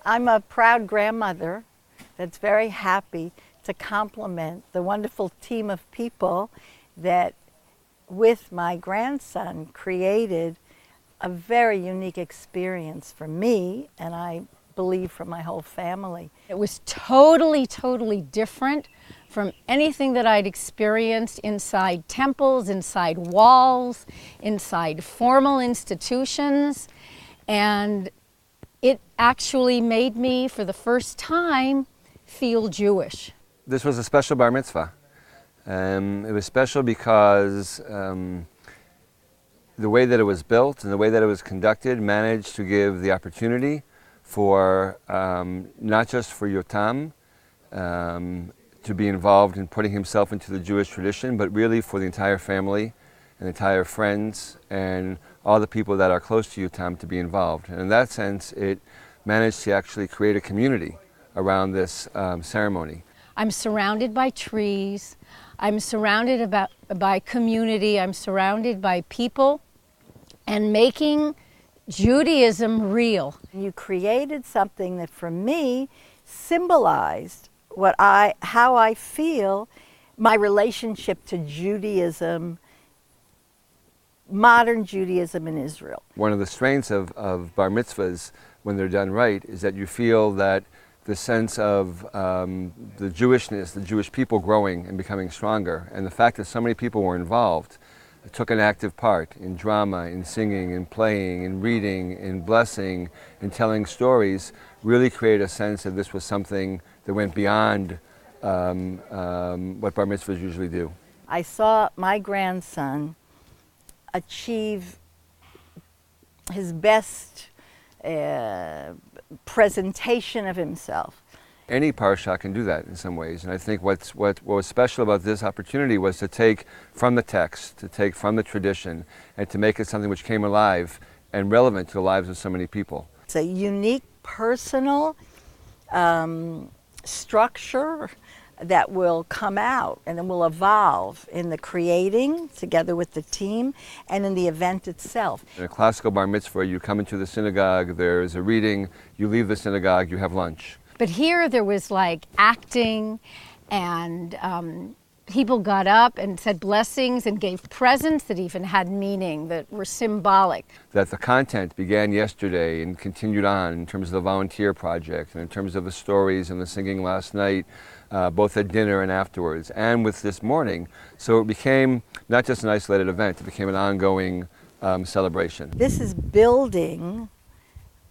I'm a proud grandmother that's very happy to complement the wonderful team of people that, with my grandson, created a very unique experience for me, and I believe for my whole family. It was totally, totally different from anything that I'd experienced inside temples, inside walls, inside formal institutions, and it actually made me, for the first time, feel Jewish. This was a special bar mitzvah. It was special because the way that it was built and the way that it was conducted managed to give the opportunity for not just for Yotam to be involved in putting himself into the Jewish tradition, but really for the entire family and the entire friends and all the people that are close to Yotam to be involved. And in that sense, it managed to actually create a community around this ceremony. I'm surrounded by trees, I'm surrounded by community, I'm surrounded by people, and making Judaism real. You created something that for me symbolized how I feel, my relationship to Judaism, modern Judaism in Israel. One of the strengths of bar mitzvahs, when they're done right, is that you feel that the sense of the Jewishness, the Jewish people growing and becoming stronger, and the fact that so many people were involved, took an active part in drama, in singing, in playing, in reading, in blessing, in telling stories, really created a sense that this was something that went beyond what bar mitzvahs usually do. I saw my grandson achieve his best presentation of himself. Any parsha can do that in some ways, and I think what was special about this opportunity was to take from the text, to take from the tradition, and to make it something which came alive and relevant to the lives of so many people. It's a unique, personal structure that will come out and it will evolve in the creating together with the team and in the event itself. In a classical bar mitzvah, you come into the synagogue, there's a reading, you leave the synagogue, you have lunch. But here there was like acting, and people got up and said blessings and gave presents that even had meaning, that were symbolic. That the content began yesterday and continued on in terms of the volunteer project and in terms of the stories and the singing last night, both at dinner and afterwards, and with this morning. So it became not just an isolated event, it became an ongoing celebration. This is building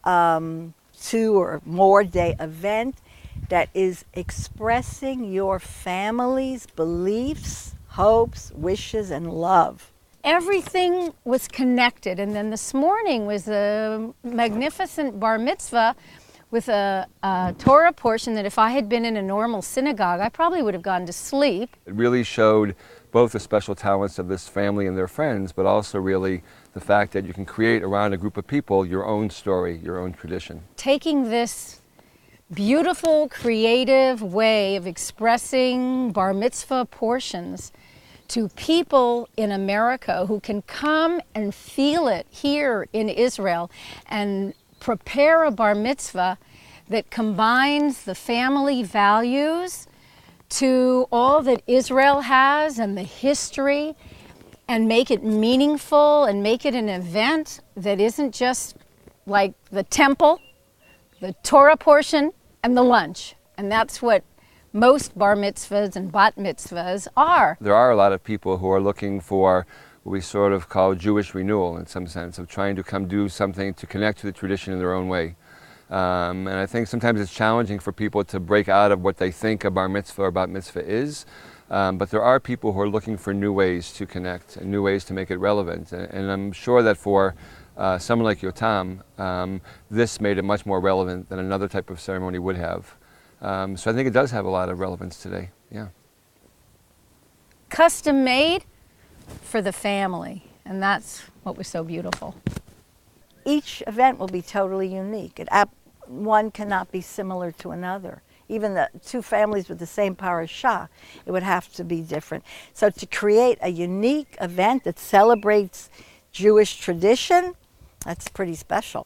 2 or more day event that is expressing your family's beliefs, hopes, wishes, and love. Everything was connected, and then this morning was a magnificent bar mitzvah with a Torah portion that if I had been in a normal synagogue, I probably would have gone to sleep. It really showed both the special talents of this family and their friends, but also really the fact that you can create around a group of people your own story, your own tradition. Taking this beautiful, creative way of expressing bar mitzvah portions to people in America who can come and feel it here in Israel and prepare a bar mitzvah that combines the family values to all that Israel has and the history, and make it meaningful and make it an event that isn't just like the temple, the Torah portion, and the lunch. And that's what most bar mitzvahs and bat mitzvahs are. There are a lot of people who are looking for what we sort of call Jewish renewal in some sense, of trying to come do something to connect to the tradition in their own way. And I think sometimes it's challenging for people to break out of what they think a bar mitzvah or bat mitzvah is. But there are people who are looking for new ways to connect and new ways to make it relevant. And I'm sure that for someone like Yotam, this made it much more relevant than another type of ceremony would have. So I think it does have a lot of relevance today, yeah. Custom made for the family, and that's what was so beautiful. Each event will be totally unique. One cannot be similar to another. Even the 2 families with the same parashah, it would have to be different. So to create a unique event that celebrates Jewish tradition, that's pretty special.